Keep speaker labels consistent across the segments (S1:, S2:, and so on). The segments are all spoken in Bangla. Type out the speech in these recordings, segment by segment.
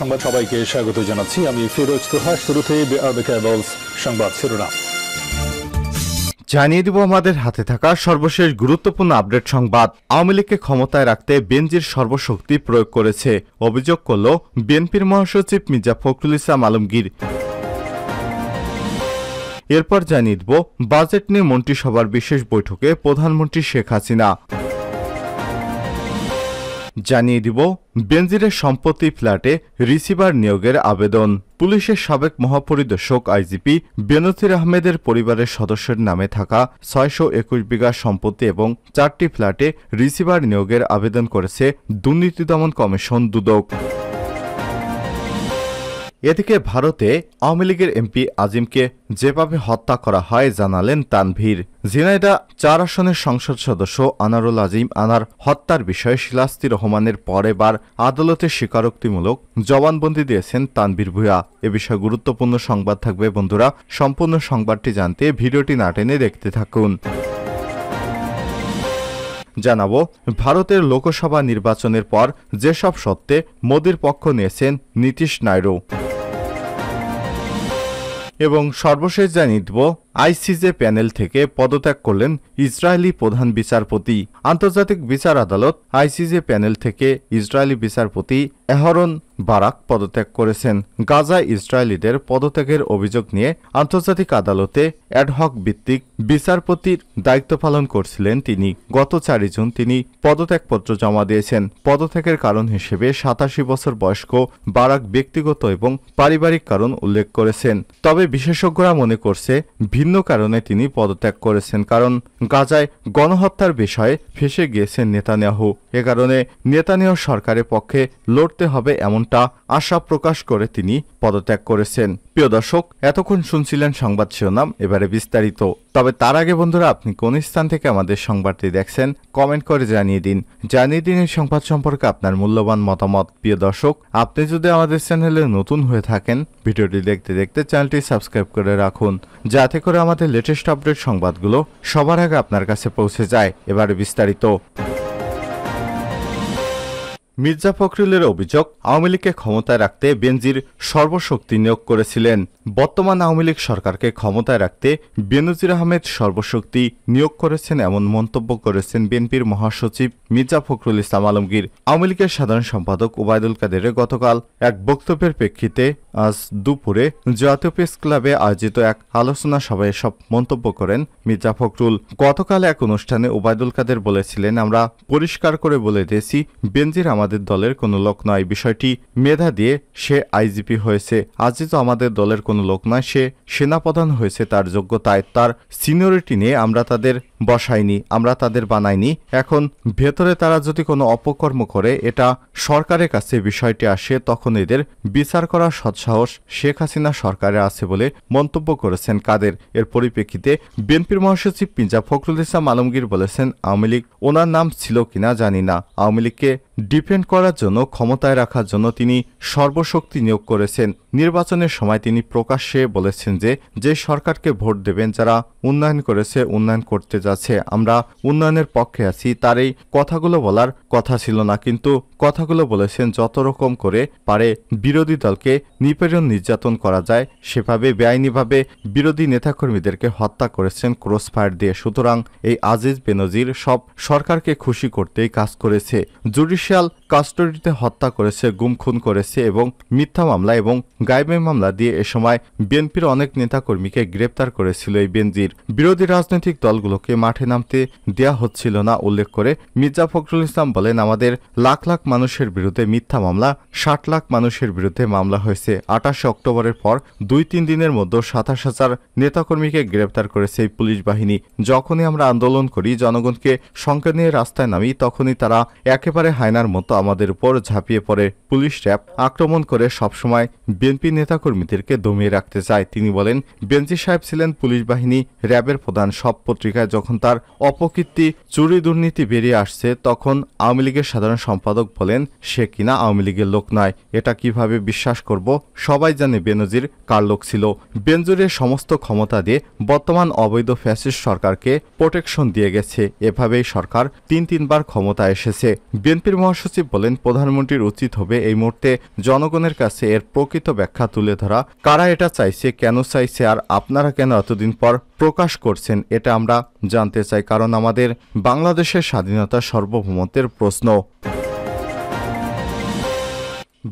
S1: সংবাদ সবাইকে স্বাগত জানাচ্ছি আমি ফিরোজ তোহা। শুরুতে সংবাদ শিরোনাম
S2: জানিয়ে দিব আমাদের হাতে থাকা সর্বশেষ গুরুত্বপূর্ণ আপডেট সংবাদ। আওয়ামী লীগকে ক্ষমতায় রাখতে বেনজির সর্বশক্তি প্রয়োগ করেছে অভিযোগ করল বিএনপির মহাসচিব মির্জা ফখরুল ইসলাম আলমগীর। এরপর জানিয়ে দিব বাজেট নিয়ে মন্ত্রিসভার বিশেষ বৈঠকে প্রধানমন্ত্রী শেখ হাসিনা। জানিয়ে দিব বেনজিরের সম্পত্তি ফ্ল্যাটে রিসিভার নিয়োগের আবেদন। পুলিশের সাবেক মহাপরিদর্শক আইজিপি বেনজির আহমেদের পরিবারের সদস্যের নামে থাকা ৬২১ বিঘা সম্পত্তি এবং ৪টি ফ্ল্যাটে রিসিভার নিয়োগের আবেদন করেছে দুর্নীতি দমন কমিশন দুদক। এদিকে ভারতে আওয়ামী লীগের এমপি আজিমকে যেভাবে হত্যা করা হয় জানালেন তানভীর। ঝিনাইদহ ৪ আসনের সংসদ সদস্য আনারুল আজিম আনার হত্যার বিষয়ে শিলাস্তি রহমানের পর এবার আদালতে স্বীকারোক্তিমূলক জবানবন্দি দিয়েছেন তানভীর ভূঁইয়া। এ বিষয়ে গুরুত্বপূর্ণ সংবাদ থাকবে বন্ধুরা। সম্পূর্ণ সংবাদটি জানতে ভিডিওটি না টেনে দেখতে থাকুন। জানাবো ভারতের লোকসভা নির্বাচনের পর যেসব সত্ত্বে মোদির পক্ষ নিয়েছেন নীতিশ নাইডু। এবং সর্বশেষ জানিয়ে দিব আইসিজে প্যানেল থেকে পদত্যাগ করলেন ইসরায়েলি প্রধান বিচারপতি। আন্তর্জাতিক বিচার আদালত আইসিজে প্যানেল থেকে ইসরায়েলি বিচারপতি এহরন বারাক পদত্যাগ করেছেন। গাজায় ইসরায়েলিদের পদত্যাগের অভিযোগ নিয়ে আন্তর্জাতিক আদালতে অ্যাডহক ভিত্তিক বিচারপতির দায়িত্ব পালন করছিলেন তিনি। গত ৪ জুন তিনি পদত্যাগপত্র জমা দিয়েছেন। পদত্যাগের কারণ হিসেবে ৮৭ বছর বয়স্ক বারাক ব্যক্তিগত এবং পারিবারিক কারণ উল্লেখ করেছেন। তবে বিশেষজ্ঞরা মনে করছে ভিন্ন কারণে তিনি পদত্যাগ করেছেন, কারণ গাজায় গণহত্যার বিষয়ে ফেঁসে গিয়েছেন নেতানিয়াহু। এ কারণে নেতানিয়াহু সরকারের পক্ষে লড়তে হবে এমনটা আশা প্রকাশ করে তিনি পদত্যাগ করেছেন। প্রিয় দর্শক, এতক্ষণ শুনছিলেন সংবাদ শিরোনাম, এবারে বিস্তারিত। তবে তার আগে বন্ধুরা, আপনি কোন স্থান থেকে আমাদের সংবাদটি দেখছেন কমেন্ট করে জানিয়ে দিন। এই সংবাদ সম্পর্কে আপনার মূল্যবান মতামত। প্রিয় দর্শক, আপনি যদি আমাদের চ্যানেলে নতুন হয়ে থাকেন, ভিডিওটি দেখতে দেখতে চ্যানেলটি সাবস্ক্রাইব করে রাখুন, যাতে করে আমাদের লেটেস্ট আপডেট সংবাদগুলো সবার আগে আপনার কাছে পৌঁছে যায়। এবারে বিস্তারিত। মির্জা ফখরুলের অভিযোগ, আওয়ামী লীগকে ক্ষমতায় রাখতে বেনজির সর্বশক্তি নিয়োগ করেছিলেন। বর্তমান আওয়ামী লীগ সরকারকে ক্ষমতায় রাখতে বেনজির আহমেদ সর্বশক্তি নিয়োগ করেছেন এমন মন্তব্য করেছেন বিএনপির মহাসচিব মির্জা ফখরুল ইসলাম আলমগীর। আওয়ামী লীগের সাধারণ সম্পাদক ওবায়দুল কাদেরের গতকাল এক বক্তব্যের প্রেক্ষিতে আজ দুপুরে জাতীয় প্রেস ক্লাবে আয়োজিত এক আলোচনা সভায় এসব মন্তব্য করেন মির্জা ফখরুল। গতকাল এক অনুষ্ঠানে ওবায়দুল কাদের বলেছিলেন, আমরা পরিষ্কার করে বলে দিয়েছি বেনজির আমাদের দলের কোনো লোক নয়। বিষয়টি মেধা দিয়ে সে আইজিপি হয়েছে। আজিজও আমাদের দলের কোনো লোক নয়, সে সেনাপ্রধান হয়েছে তার যোগ্যতায়। তার সিনিয়রিটি নিয়ে আমরা তাদের বসাইনি, আমরা তাদের বানাইনি। এখন ভেতরে তারা যদি কোনো অপকর্ম করে, এটা সরকারের কাছে বিষয়টি আসে, তখন এদের বিচার করার সৎসাহস শেখ হাসিনা সরকারে আছে বলে মন্তব্য করেছেন কাদের। এর পরিপ্রেক্ষিতে বিএনপির মহাসচিব মির্জা ফখরুল ইসলাম আলমগীর বলেছেন, আওয়ামী লীগ ওনার নাম ছিল কিনা জানি না, আওয়ামী লীগকে ডিফেন্ড করার জন্য, ক্ষমতায় রাখার জন্য তিনি সর্বশক্তি নিয়োগ করেছেন। নির্বাচনের সময় তিনি প্রকাশ্যে বলেছেন যে সরকারকে ভোট দেবেন যারা উন্নয়ন করেছে, উন্নয়ন করতে যাচ্ছে, আমরা উন্নয়নের পক্ষে আছি। তার এই কথাগুলো বলার কথা ছিল না, কিন্তু কথাগুলো বলেছেন যত রকম করে পারে বিরোধী দলকে নিপীড়ন নির্যাতন করা যায় সেভাবে বেআইনিভাবে বিরোধী নেতাকর্মীদেরকে হত্যা করেছেন ক্রসফায়ার দিয়ে। সুতরাং এই আজিজ বেনজির সব সরকারকে খুশি করতেই কাজ করেছে। জুডিশিয়াল কাস্টডিতে হত্যা করেছে, গুম খুন করেছে এবং মিথ্যা মামলা এবং গায়েবী মামলা দিয়ে এ সময় বিএনপির অনেক নেতাকর্মীকে গ্রেপ্তার করেছিল এই বেনজির। বিরোধী রাজনৈতিক দলগুলোকে মাঠে নামতে দেয়া হচ্ছিল না উল্লেখ করে মির্জা ফখরুল ইসলাম বলেন, আমাদের লাখ লাখ মানুষের বিরুদ্ধে মিথ্যা মামলা, ৬০ লাখ মানুষের বিরুদ্ধে মামলা হয়েছে। ২৮ অক্টোবরের পর ২-৩ দিনের মধ্যে ২৭,০০০ নেতাকর্মীকে গ্রেপ্তার করেছে এই পুলিশ বাহিনী। যখনই আমরা আন্দোলন করি, জনগণকে সঙ্গে নিয়ে রাস্তায় নামি, তখনই তারা একেবারে হায়নার মতো আমাদের উপর ঝাঁপিয়ে পড়ে। পুলিশ র্যাব আক্রমণ করে সবসময় বিএনপি নেতাকর্মীদেরকে দমিয়ে রাখতে চায়। তিনি বলেন, বেনজির সাহেব ছিলেন পুলিশ বাহিনী, র্যাবের প্রধান। সব পত্রিকায় যখন যখন তার অপকীর্তি চুরি দুর্নীতি বেরিয়ে আসছে তখন আওয়ামী লীগের সাধারণ সম্পাদক বলেন সে কিনা আওয়ামী লীগের লোক নয়। এটা কিভাবে বিশ্বাস করব? সবাই জানে বেনজির কার লোক ছিল। বেনজিরের সমস্ত ক্ষমতা দিয়ে বর্তমান অবৈধ ফ্যাসিস্ট সরকারকে প্রোটেকশন দিয়ে গেছে। এভাবেই সরকার তিনবার ক্ষমতায় এসেছে। বিএনপির মহাসচিব বলেন প্রধানমন্ত্রীর উচিত হবে এই মুহূর্তে জনগণের কাছে এর প্রকৃত ব্যাখ্যা তুলে ধরা, কারা এটা চাইছে, কেন চাইছে, আর আপনারা কেন এতদিন পর প্রকাশ করছেন এটা আমরা জানতে চাই, কারণ আমাদের বাংলাদেশের স্বাধীনতা সার্বভৌমত্বের প্রশ্ন।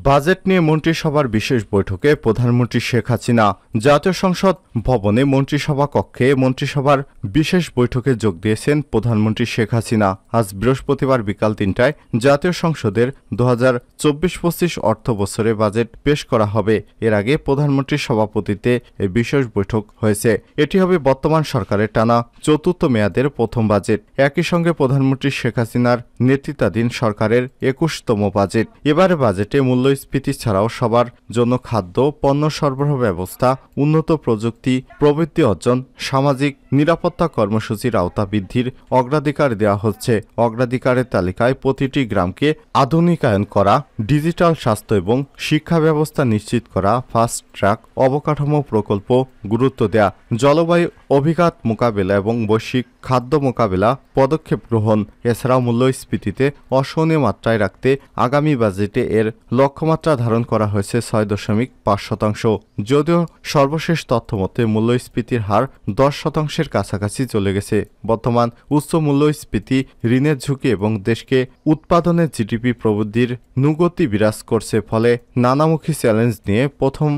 S2: বাজেট নিয়ে মন্ত্রিসভার বিশেষ বৈঠকে প্রধানমন্ত্রী শেখ হাসিনা। জাতীয় সংসদ ভবনে মন্ত্রিসভা কক্ষে মন্ত্রিসভার বিশেষ বৈঠকে যোগ দিয়েছেন প্রধানমন্ত্রী শেখ হাসিনা। আজ বৃহস্পতিবার বিকাল ৩টায় জাতীয় সংসদের ২০২৪-২৫ অর্থ বছরে বাজেট পেশ করা হবে। এর আগে প্রধানমন্ত্রীর সভাপতিত্বে এই বিশেষ বৈঠক হয়েছে। এটি হবে বর্তমান সরকারের টানা চতুর্থ মেয়াদের প্রথম বাজেট। একই সঙ্গে প্রধানমন্ত্রী শেখ হাসিনার নেতৃত্বাধীন সরকারের ২১তম বাজেট। এবারে বাজেটে মূল্যস্ফীতি ছাড়াও সবার জন্য খাদ্য, পণ্য সরবরাহ ব্যবস্থা, উন্নত প্রযুক্তি, প্রবৃদ্ধি অর্জন, সামাজিক নিরাপত্তা কর্মসূচির আওতা বৃদ্ধির অগ্রাধিকার দেওয়া হচ্ছে। অগ্রাধিকারের তালিকায় প্রতিটি গ্রামকে আধুনিকায়ন করা, ডিজিটাল স্বাস্থ্য এবং শিক্ষা ব্যবস্থা নিশ্চিত করা, ফাস্ট ট্র্যাক অবকাঠামো প্রকল্প গুরুত্ব দেয়া, জলবায়ু অভিঘাত মোকাবেলা এবং বৈশ্বিক খাদ্য মোকাবেলা পদক্ষেপ গ্রহণ। এছাড়াও মূল্যস্ফীতিতে অসহনীয় মাত্রায় রাখতে আগামী বাজেটে এর লক্ষ্যমাত্রা ধারণ করা হয়েছে ৬.৫%। যদিও সর্বশেষ তথ্যমতে মূল্যস্ফীতির হার 10%-এর কাছাকাছি চলে গেছে। বর্তমান উচ্চ মূল্যস্ফীতি, ঋণের ঝুঁকি এবং দেশকে উৎপাদনের জিডিপি প্রবৃদ্ধির নুগতি বিরাজ করছে। ফলে নানামুখী চ্যালেঞ্জ নিয়ে প্রথম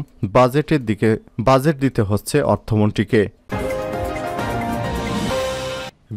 S2: বাজেট দিতে হচ্ছে অর্থমন্ত্রীকে।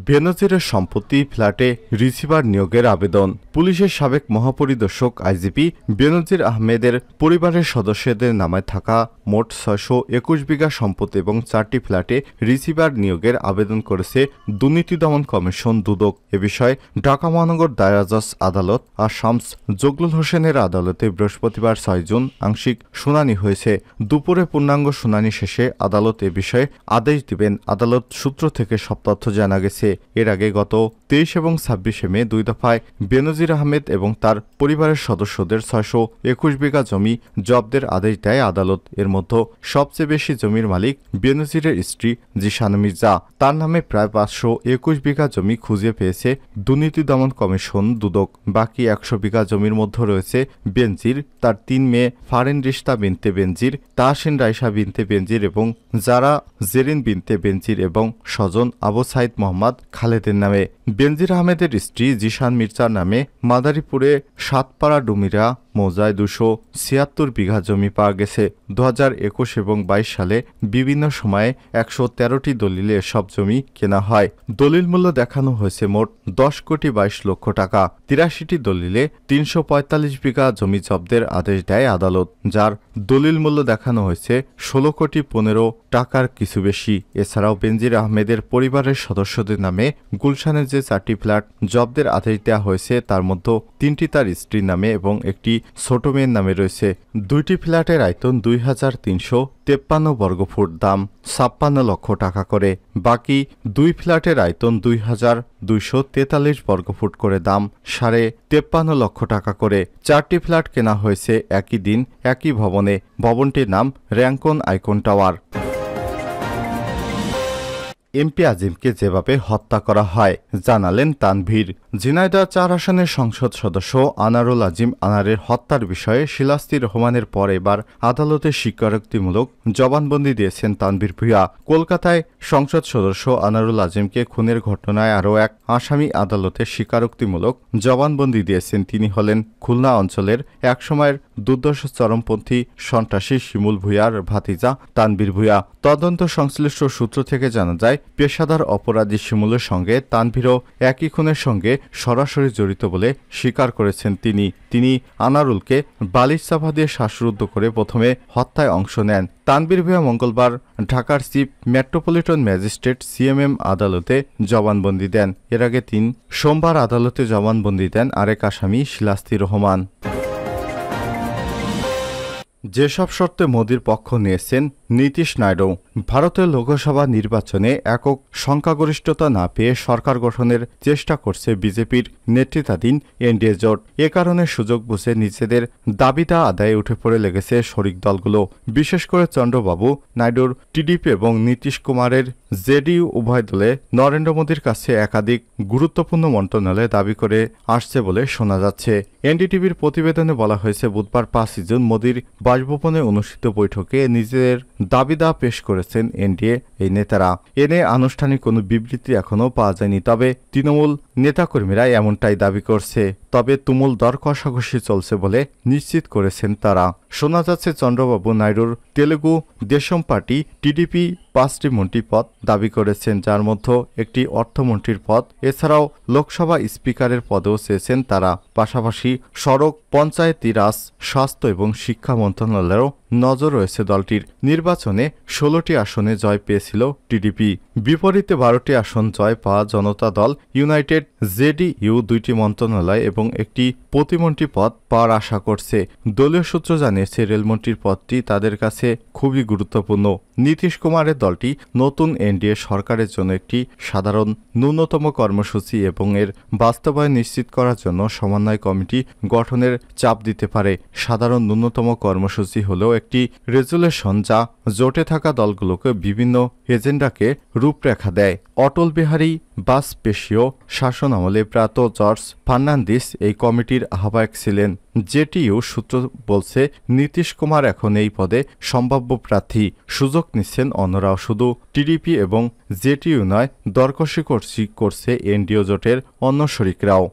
S2: বেনজিরের সম্পত্তি ফ্ল্যাটে রিসিভার নিয়োগের আবেদন। পুলিশের সাবেক মহাপরিদর্শক আইজিপি বেনজির আহমেদের পরিবারের সদস্যদের নামে থাকা মোট ৬২১ বিঘা সম্পত্তি এবং ৪টি ফ্ল্যাটে রিসিভার নিয়োগের আবেদন করেছে দুর্নীতি দমন কমিশন দুদক। এ বিষয়ে ঢাকা মহানগর দায়রা জজ আদালত আর শামস জগলুল হোসেনের আদালতে বৃহস্পতিবার ৬ জুন আংশিক শুনানি হয়েছে। দুপুরে পূর্ণাঙ্গ শুনানি শেষে আদালত এ বিষয়ে আদেশ দিবেন। আদালত সূত্র থেকে সব তথ্য জানা গেছে। এর আগে গত ২৩ এবং ২৬ মে ২ দফায় বেনজির আহমেদ এবং তার পরিবারের সদস্যদের ৬২১ বিঘা জমি জব্দের আদেশ দেয় আদালত। এর মধ্যে সবচেয়ে বেশি জমির মালিক বেনজিরের স্ত্রী জিশান মির্জা। তার নামে প্রায় ৫২১ বিঘা জমি খুঁজে পেয়েছে দুর্নীতি দমন কমিশন দুদক। বাকি ১০০ বিঘা জমির মধ্যে রয়েছে বেনজির, তার ৩ মেয়ে ফারেন রিশতা বিনতে বেনজির, তাহসিন রাইসা বিনতে বেনজির এবং জারা জেরিন বিনতে বেনজির এবং স্বজন আবু সাইদ মোহাম্মদ খালেদের নামে। বেনজির আহমেদের স্ত্রী জিশান মির্জার নামে মাদারীপুরে সাতপাড়া ডুমিরা মৌজায় ২৭৬ বিঘা জমি পাওয়া গেছে। ২০২১ এবং ২২ সালে বিভিন্ন সময়ে ১১৩টি দলিলে এসব জমি কেনা হয়। দলিল মূল্য দেখানো হয়েছে মোট ১০,২২,০০,০০০ টাকা। ৮৩টি দলিলে ৩৪৫ বিঘা জমি জব্দের আদেশ দেয় আদালত, যার দলিল মূল্য দেখানো হয়েছে ১৬,১৫,০০,০০০ টাকার কিছু বেশি। এছাড়াও বেনজির আহমেদের পরিবারের সদস্যদের নামে গুলশানের যে ৪টি ফ্ল্যাট জব্দের আদেশ দেওয়া হয়েছে তার মধ্যে ৩টি তার স্ত্রীর নামে এবং একটি ছোট মেয়ের নামে রয়েছে। ২টি ফ্ল্যাটের আয়তন ২,৩৫৩ বর্গফুট, দাম ৫৬ লক্ষ টাকা করে। বাকি ২ ফ্ল্যাটের আয়তন ২,২৪৩ বর্গফুট করে, দাম ৫.৫ লক্ষ টাকা করে। ৪টি ফ্ল্যাট কেনা হয়েছে একই দিন একই ভবনে। ভবনটির নাম র্যাঙ্কন আইকন টাওয়ার। এমপি আজিমকে যেভাবে হত্যা করা হয় জানালেন তানভীর। ঝিনাইদহ ৪ আসনের সংসদ সদস্য আনারুল আজিম আনারের হত্যার বিষয়ে শিলাস্তি রহমানের পর এবার আদালতে স্বীকারোক্তিমূলক জবানবন্দি দিয়েছেন তানভীর ভূঁইয়া। কলকাতায় সংসদ সদস্য আনারুল আজিমকে খুনের ঘটনায় আরও এক আসামি আদালতে স্বীকারোক্তিমূলক জবানবন্দি দিয়েছেন। তিনি হলেন খুলনা অঞ্চলের একসময়ের দুর্দর্শ চরমপন্থী সন্ত্রাসী শিমুল ভূঁইয়ার ভাতিজা তানভীর ভূঁইয়া। তদন্ত সংশ্লিষ্ট সূত্র থেকে জানা যায়, পেশাদার অপরাধী শিমুলের সঙ্গে তানভীরও একই খুনের সঙ্গে সরাসরি জড়িত বলে স্বীকার করেছেন তিনি আনারুলকে বালিশ চাপা দিয়ে শ্বাসরুদ্ধ করে প্রথমে হত্যায় অংশ নেন। তানভীর ভূঁইয়া মঙ্গলবার ঢাকার চিফ মেট্রোপলিটন ম্যাজিস্ট্রেট সিএমএম আদালতে জবানবন্দি দেন। এর আগে সোমবার আদালতে জবানবন্দি দেন আরেক আসামি শিলাস্তি রহমান। যেসব শর্তে মোদির পক্ষ নিয়েছেন নীতিশ নাইডু। ভারতের লোকসভা নির্বাচনে একক সংখ্যাগরিষ্ঠতা না পেয়ে সরকার গঠনের চেষ্টা করছে বিজেপির নেতৃত্বাধীন এনডিএ জোট। এ কারণে সুযোগ বুঝে নিজেদের দাবিদা আদায়ে উঠে পড়ে লেগেছে শরিক দলগুলো। বিশেষ করে চন্দ্রবাবু নাইডুর টিডিপি এবং নীতিশ কুমারের জেডিইউ উভয় দলে নরেন্দ্র মোদীর কাছে একাধিক গুরুত্বপূর্ণ মন্ত্রণালয় দাবি করে আসছে বলে শোনা যাচ্ছে। এনডিটিভির প্রতিবেদনে বলা হয়েছে, বুধবার 5 জুন মোদীর বাসভবনে অনুষ্ঠিত বৈঠকে নিজেদের দাবিদা পেশ করেছেন এনডিএ এই নেতারা। এনে আনুষ্ঠানিক কোনো বিবৃতি এখনও পাওয়া যায়নি, তবে তৃণমূল নেতাকর্মীরা এমনটাই দাবি করছে। তবে তুমুল দর কষাকষি চলছে বলে নিশ্চিত করেছেন তারা। শোনা যাচ্ছে চন্দ্রবাবু নাইডুর তেলেগু দেশম পার্টি টিডিপি 5টি মন্ত্রী পদ দাবি করেছেন, যার মধ্যে একটি অর্থমন্ত্রীর পদ। এছাড়াও লোকসভা স্পিকারের পদেও চেয়েছেন তারা। পাশাপাশি সড়ক, পঞ্চায়েতি রাজ, স্বাস্থ্য এবং শিক্ষা মন্ত্রণালয়েরও নজর রয়েছে দলটির। নির্বাচনে 16টি আসনে জয় পেয়েছিল টিডিপি। বিপরীতে 12টি আসন জয় পাওয়া জনতা দল ইউনাইটেড জেডিইউ 2টি মন্ত্রণালয় এবং একটি প্রতিমন্ত্রী পদ পাওয়ার আশা করছে। দলীয় সূত্র জানিয়েছে, রেলমন্ত্রীর পদটি তাদের কাছে খুবই গুরুত্বপূর্ণ। নীতিশ কুমারের দলটি নতুন এনডিএ সরকারের জন্য একটি সাধারণ ন্যূনতম কর্মসূচি এবং এর বাস্তবায়ন নিশ্চিত করার জন্য সমন্বয় কমিটি গঠনের চাপ দিতে পারে। সাধারণ ন্যূনতম কর্মসূচি হলেও একটি রেজুলেশন যা জোটে থাকা দলগুলোকে বিভিন্ন এজেন্ডাকে রূপরেখা দেয়। অটল বিহারী বাজপেয়ীর শাসন আমলে প্রয়াত জর্জ ফার্নান্ডিস এই কমিটির আহ্বায়ক ছিলেন। জেডিইউ সূত্র বলছে, নীতিশ কুমার এখন এই পদে সম্ভাব্য প্রার্থী। সুযোগ নিচ্ছেন অন্যরাও, শুধু টিডিপি এবং জেডিইউ নয়, দর কষাকষি করছে এনডিএ জোটের অন্য শরিকরাও।